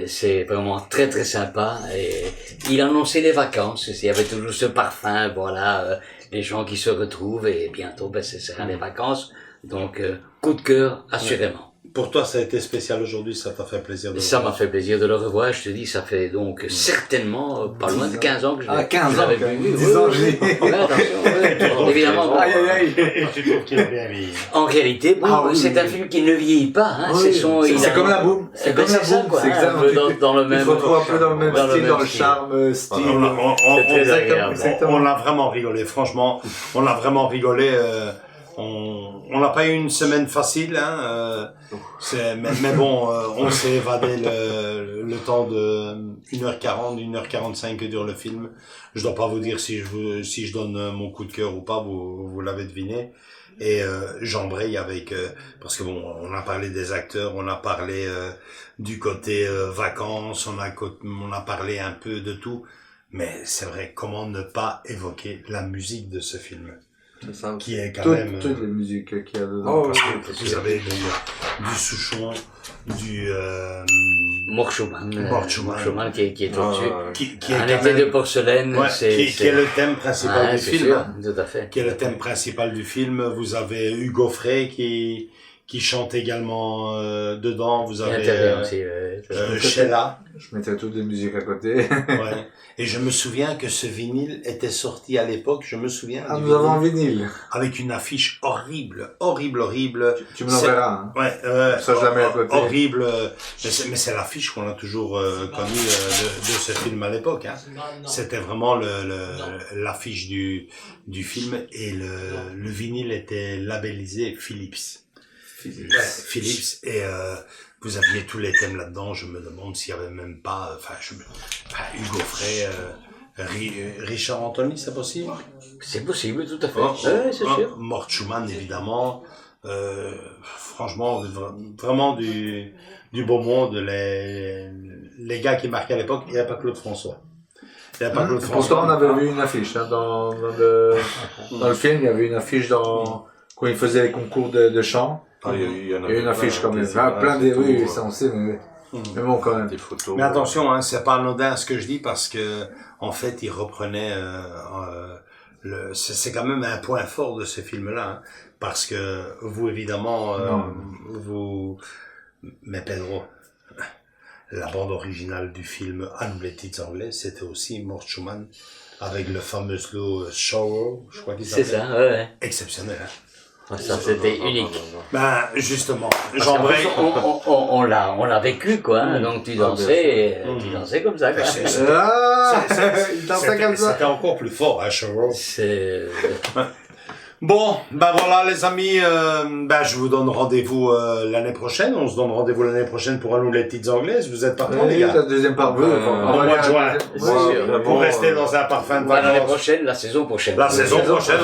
C'est vraiment très très sympa et il annonçait les vacances, il y avait toujours ce parfum, voilà, les gens qui se retrouvent et bientôt ce sera les vacances, donc coup de cœur assurément. Pour toi, ça a été spécial aujourd'hui, ça t'a fait plaisir de le Ça revoir. m'a fait plaisir de le revoir, je te dis, ça fait donc certainement pas loin de 15 ans que je l'ai 15 ans, vu. 10 ans, je l'ai. Évidemment. Aïe, tu trouves qu'il a bien vieilli. En réalité, bon, c'est un film qui ne vieillit pas, hein, c'est comme la boum. C'est comme la boum, quoi. C'est exactement. Dans le même. Il se retrouve un peu dans le même style, dans le charme, style. C'est très agréable. On a vraiment rigolé, franchement, on a vraiment rigolé. On n'a pas eu une semaine facile, hein. Mais bon, on s'est évadé le temps de 1h40, 1h45 que dure le film. Je dois pas vous dire si je donne mon coup de cœur ou pas, vous l'avez deviné. Et j'embraye avec parce que bon, on a parlé des acteurs, on a parlé du côté vacances, on a parlé un peu de tout, mais c'est vrai, comment ne pas évoquer la musique de ce film, qui est quand même toutes les musiques qu'il y a dedans. parce que vous avez du Souchon, du Mort Schumann qui est au-dessus, qui est Un quand été même, de porcelaine, qui est le thème principal du c'est film, sûr, hein. tout à fait. Qui est le thème principal du film. Vous avez Hugo Frey qui chante également dedans. Vous avez aussi, Sheila. Je mettais toutes les musiques à côté. Ouais. Et je me souviens que ce vinyle était sorti à l'époque. Je me souviens. Ah, du nous avons un vinyle. avec une affiche horrible. Tu me l'enverras. Hein. Ouais. Ça, je la mets à côté. Horrible. Mais c'est l'affiche qu'on a toujours connue de ce film à l'époque. Hein. C'était vraiment l'affiche du film, et le vinyle était labellisé Philips. Philips, et vous aviez tous les thèmes là-dedans. Je me demande s'il y avait même pas, Hugo Frey, Richard Anthony, c'est possible? C'est possible, tout à fait. C'est sûr. Mort Schumann, évidemment. Franchement, vraiment du beau monde. Les gars qui marquaient à l'époque, il n'y a pas Claude François. Pourtant, on avait vu une affiche hein, dans le film. Il y avait une affiche quand il faisait les concours de chant. Il y a une affiche quand même. Oui, ça on sait, mais bon, quand même. Des photos. Mais attention, hein, c'est pas anodin ce que je dis, parce que en fait, il reprenait c'est quand même un point fort de ce film-là, hein, parce que vous, évidemment, mais Pedro, la bande originale du film À nous les petites anglais, c'était aussi Mort Schumann avec le fameux slow Shower, je crois qu'il s'appelle. C'est ça, ouais. Exceptionnel, hein. Ça, c'était unique. Ben, justement, j'embraye. On l'a vécu, quoi, hein, donc tu dansais comme ça, quoi. C'était encore plus fort, hein, Shower. Bon, ben voilà les amis, je vous donne rendez-vous l'année prochaine. On se donne rendez-vous l'année prochaine pour nous les petites anglaises. Vous êtes partants, les gars? La deuxième part, au mois de juin. Pour rester dans un parfum de vacances. L'année prochaine, la saison prochaine. La saison prochaine.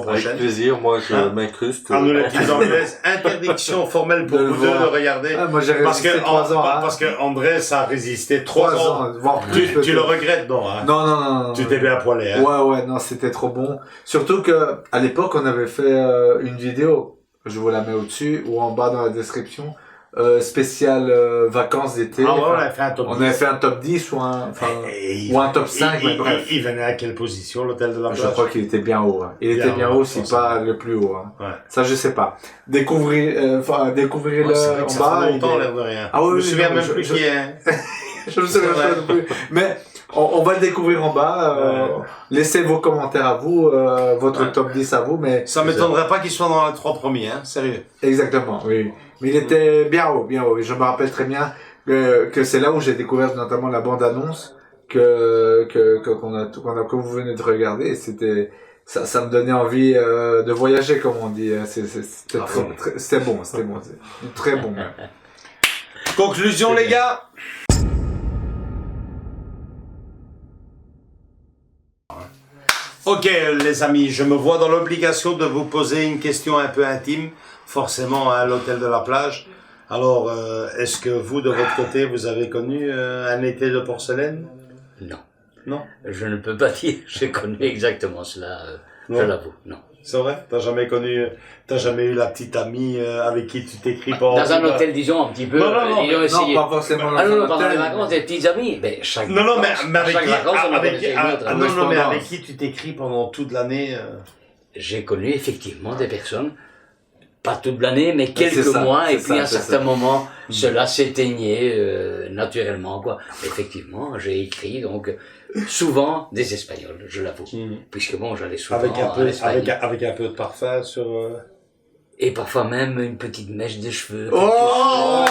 Avec plaisir, moi je m'incruste. À nous les petites anglaises. Interdiction formelle pour vous deux de regarder. Moi j'ai résisté 3 ans. Parce que André, ça a résisté 3 ans. Voire plus. Tu le regrettes, non? Non. Tu t'es bien poilé, hein? Ouais, non, c'était trop bon. Surtout que à l'époque, on avait fait une vidéo, je vous la mets au-dessus, ou en bas dans la description, spécial vacances d'été. Ah ouais, on avait fait un top 10. On avait fait un top 10 ou un top 5, mais bref. Il venait à quelle position, l'hôtel de la plage? Je crois qu'il était bien haut. Hein. Il était bien haut, si pas le plus haut. Hein. Ouais. Ça, je sais pas. Découvrir-le en bas. Ça fait longtemps, l'air de rien. Ah, oui, je me souviens même plus qui est. Je me souviens pas non plus. Mais on va le découvrir en bas. Laissez vos commentaires à vous, votre top 10 à vous. Mais ça m'étonnerait pas qu'il soit dans les 3 premiers, hein, sérieux. Exactement, oui. Mais il était bien haut. Et je me rappelle très bien que c'est là où j'ai découvert notamment la bande-annonce que vous venez de regarder. Et c'était ça me donnait envie de voyager, comme on dit. C'était bon. C'était très bon. Conclusion, les gars. Ok, les amis, je me vois dans l'obligation de vous poser une question un peu intime, forcément à l'hôtel de la plage. Alors, est-ce que vous, de votre côté, vous avez connu un été de porcelaine? Non. Je ne peux pas dire, j'ai connu exactement cela, je l'avoue, non. C'est vrai? T'as jamais eu la petite amie avec qui tu t'écris pendant... Dans un hôtel, disons, un petit peu. Non, pas forcément dans un hôtel. Pendant les vacances, des petites amies. Mais chaque mais avec qui tu t'écris pendant toute l'année? J'ai connu effectivement des personnes, pas toute l'année, mais quelques mois, et puis à un certain moment, cela s'éteignait naturellement, quoi. Effectivement, j'ai écrit, donc... souvent des Espagnols, je l'avoue, puisque bon, j'allais souvent en Espagne. Avec un peu de parfum sur... Et parfois même une petite mèche de cheveux. Bravo!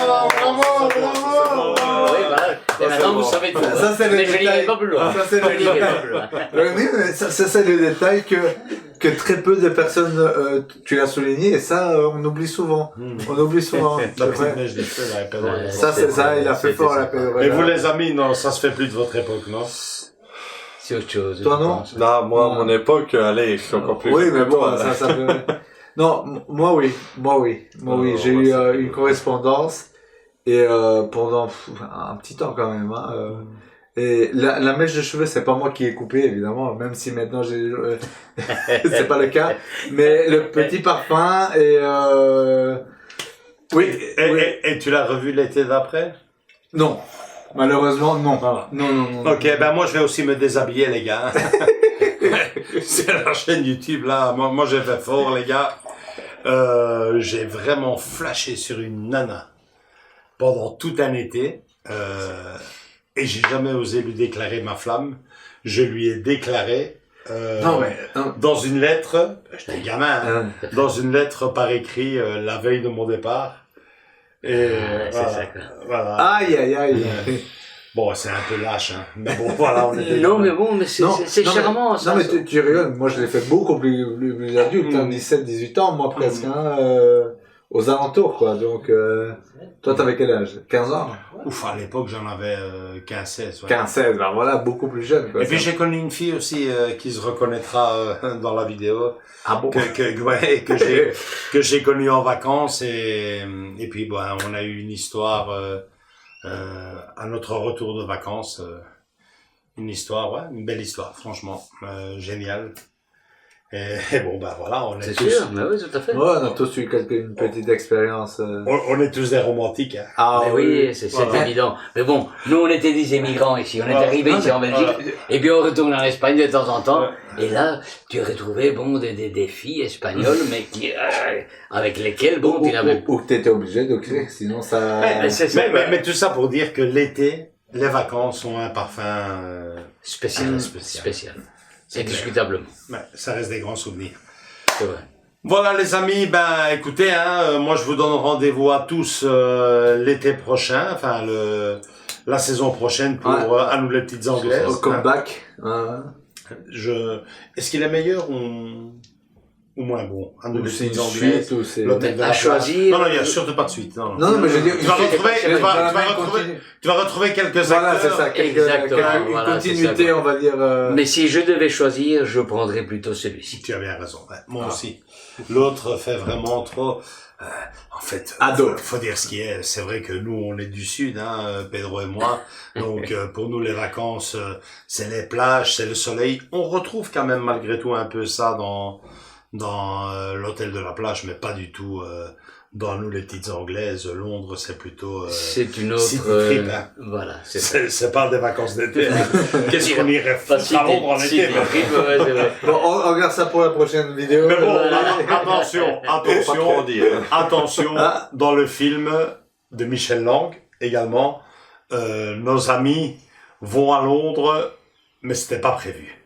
Oui, voilà. Et maintenant, vous savez tout. Ça, c'est le détail. Mais je n'irai pas plus loin. Ça, c'est le détail que que très peu de personnes, tu l'as souligné, et ça, on oublie souvent. On oublie souvent. La petite mèche des cheveux, là, Pedro. Ça, c'est ça, il a fait fort, la Pedro. Et vous, les amis, non, ça se fait plus de votre époque, non? C'est autre chose. Toi, non? Non, moi, à mon époque, allez, je suis encore plus. Oui, mais bon, toi, ça peut... Non, moi oui. J'ai eu une correspondance, et pendant un petit temps quand même, hein. Et la mèche de cheveux, c'est pas moi qui ai coupé, évidemment, même si maintenant c'est pas le cas. Mais le petit parfum et oui. Et tu l'as revu l'été d'après? Non. Malheureusement, non. Non. Ok, ben moi je vais aussi me déshabiller, les gars. C'est la chaîne YouTube, là. Moi j'ai fait fort, les gars. J'ai vraiment flashé sur une nana pendant tout un été. Et j'ai jamais osé lui déclarer ma flamme. Je lui ai déclaré non. Dans une lettre, j'étais gamin, hein, dans une lettre par écrit la veille de mon départ. Et c'est ça, quoi. Voilà. Aïe. Bon, c'est un peu lâche, hein. Mais bon, voilà, on était... Non, mais bon, mais c'est charmant, mais, ça. Non, mais tu rigoles. Moi, je l'ai fait beaucoup plus adulte, 17, 18 ans, moi, presque, hein, aux alentours, quoi. Donc, toi, t'avais quel âge? 15 ans? Ouf, à l'époque, j'en avais 15-16. Ouais. 15-16, ben voilà, beaucoup plus jeune, quoi. Et puis, j'ai connu une fille aussi qui se reconnaîtra dans la vidéo. Ah bon? Que j'ai connue en vacances. Et puis, bon, on a eu une histoire... à notre retour de vacances, une histoire, ouais, une belle histoire, franchement, géniale. Et bon, ben voilà, on est tous... C'est sûr, mais oui, tout à fait. Ouais, on a tous eu une petite expérience. On est tous des romantiques, hein. Ah oui, c'est évident. Mais bon, nous on était des émigrants ici, on est arrivés ici en Belgique, et puis on retourne en Espagne de temps en temps, et là, tu retrouvais, bon, des filles espagnoles, mais qui, avec lesquelles, bon, tu n'avais... Ou que t'étais obligé de créer, sinon ça... Mais tout ça pour dire que l'été, les vacances ont un parfum... spécial. Indiscutablement. Ouais, ça reste des grands souvenirs. C'est vrai. Voilà les amis, ben écoutez, hein, moi je vous donne rendez-vous à tous l'été prochain, enfin la saison prochaine pour À nous les petites anglaises. Au comeback. Est-ce qu'il est meilleur ou moins bon? À nous les petites anglaises. L'hôtel de la choisir. Non, il n'y a surtout pas de suite. Non, mais je veux dire, tu vas retrouver quelques acteurs. Voilà, c'est ça. Une continuité, on va dire. Mais si je devais choisir, je prendrais plutôt celui-ci. Tu as bien raison. Ouais, moi aussi. L'autre fait vraiment trop. En fait, faut dire ce qui est. C'est vrai que nous, on est du sud, hein, Pedro et moi. Donc, pour nous, les vacances, c'est les plages, c'est le soleil. On retrouve quand même malgré tout un peu ça dans l'hôtel de la plage, mais pas du tout dans nous les petites anglaises. Londres, c'est plutôt c'est une autre trip, hein. Voilà, c'est pas des vacances d'été, hein. Qu'est-ce qu'on irait à Londres en été? Bon, on regarde ça pour la prochaine vidéo. Mais bon, attention, dans le film de Michel Lang également, nos amis vont à Londres, mais c'était pas prévu.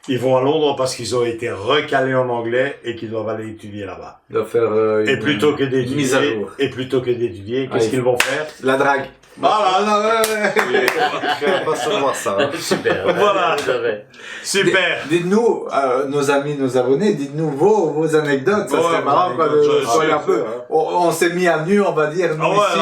Ils vont à Londres parce qu'ils ont été recalés en anglais et qu'ils doivent aller étudier là-bas. Ils doivent faire et plutôt que d'étudier, qu'est-ce qu'ils vont faire? La drague. Voilà, pas savoir ça. Hein. Super. Voilà. Super. Dites-nous, nos amis, nos abonnés, dites-nous vos anecdotes. Ça serait marrant, quoi, un peu. On s'est mis à nu, on va dire, nous ici.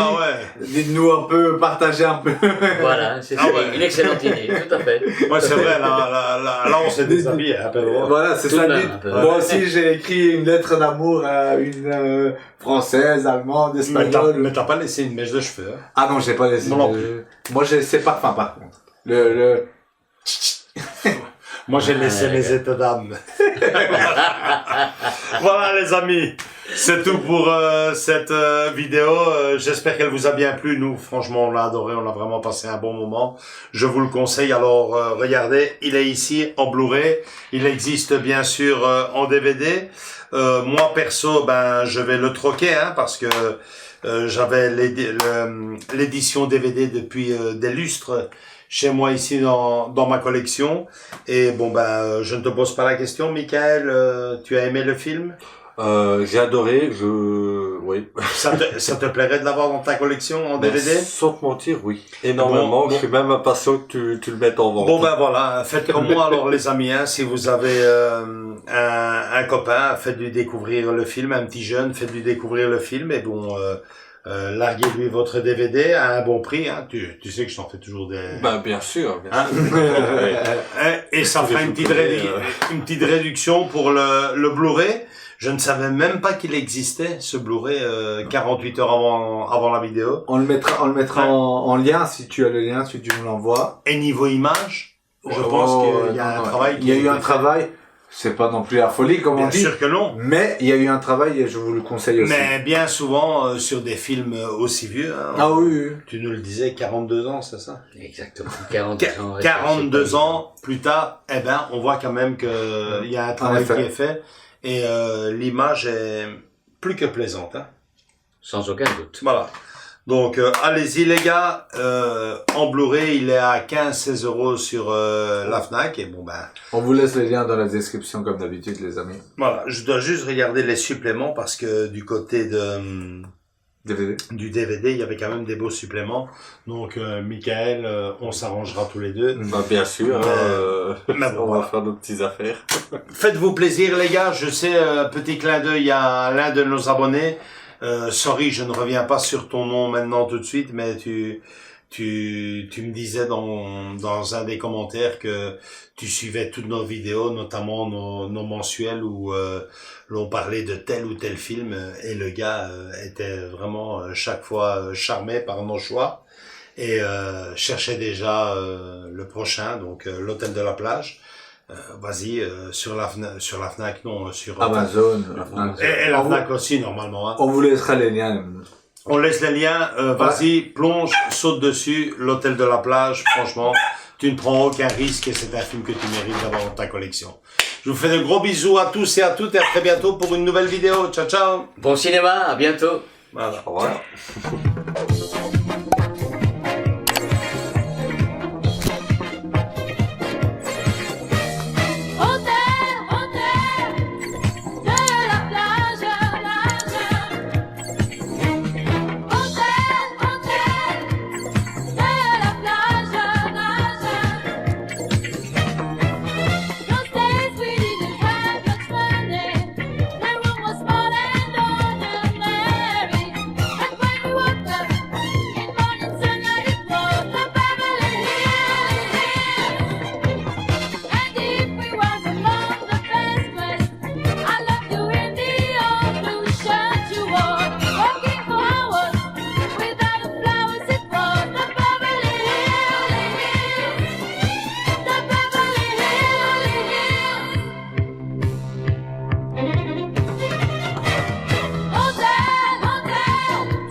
Dites-nous un peu, partagez un peu. Voilà, c'est une excellente idée, tout à fait. Ouais, c'est vrai, là, on s'est déshabillé, un peu. Voilà, c'est ça. Moi aussi, j'ai écrit une lettre d'amour à une française, allemande, espagnole. Mais t'as pas laissé une mèche de cheveux, hein? Ah non, j'ai pas laissé. Moi, j'ai laissé parfum, par contre. Moi, j'ai laissé mes états d'âme. Voilà, les amis. C'est tout pour cette vidéo. J'espère qu'elle vous a bien plu. Nous, franchement, on l'a adoré. On a vraiment passé un bon moment. Je vous le conseille. Alors, regardez, il est ici en Blu-ray. Il existe bien sûr en DVD. Moi, perso, je vais le troquer, hein, parce que j'avais l'édition DVD depuis des lustres chez moi ici dans ma collection. Et bon, je ne te pose pas la question, Michael. Tu as aimé le film? J'ai adoré. Oui. Ça te plairait de l'avoir dans ta collection en DVD? Sans te mentir, oui. Énormément. Je suis même impatient que tu le mettes en vente. Bon ben voilà, faites comme moi alors les amis, hein, si vous avez un copain, faites-lui découvrir le film, un petit jeune, faites-lui découvrir le film et bon, larguez-lui votre DVD à un bon prix, hein. Tu sais que je t'en fais toujours des... Ben bien sûr. Hein? Et ça fera une petite réduction pour le Blu-ray. Je ne savais même pas qu'il existait ce Blu-ray 48 heures avant la vidéo. On le mettra en lien si tu as le lien, si tu me l'envoies. Et niveau image, je pense qu'il y a un travail. Il y a eu un travail. C'est pas non plus la folie comme on dit. Bien sûr que non. Mais il y a eu un travail et je vous le conseille aussi. Mais bien souvent sur des films aussi vieux. Hein, ah oui. Tu nous le disais, 42 ans, c'est ça? Exactement. 42 ans. 42 ans plus tard, eh ben, on voit quand même que il y a un travail qui est fait. Et l'image est plus que plaisante. Hein. Sans aucun doute. Voilà. Donc allez-y les gars, en Blu-ray il est à 15-16 € sur la Fnac et bon ben... On vous laisse les liens dans la description comme d'habitude les amis. Voilà, je dois juste regarder les suppléments parce que du côté du DVD il y avait quand même des beaux suppléments. Donc Michael, on s'arrangera tous les deux. Bah bien sûr, mais bon, on va faire nos petites affaires. Faites-vous plaisir les gars, je sais, petit clin d'œil à l'un de nos abonnés. Sorry, je ne reviens pas sur ton nom maintenant tout de suite, mais tu me disais dans un des commentaires que tu suivais toutes nos vidéos, notamment nos mensuels où l'on parlait de tel ou tel film et le gars était vraiment chaque fois charmé par nos choix et cherchait déjà le prochain, donc l'hôtel de la plage. Vas-y, sur la Fnac, non, sur Amazon, et la Fnac aussi, normalement. Hein. On vous laissera les liens. On laisse les liens, vas-y, plonge, saute dessus, l'hôtel de la plage, franchement, tu ne prends aucun risque et c'est un film que tu mérites d'avoir dans ta collection. Je vous fais de gros bisous à tous et à toutes et à très bientôt pour une nouvelle vidéo. Ciao, ciao. Bon cinéma, à bientôt. Voilà. Au revoir.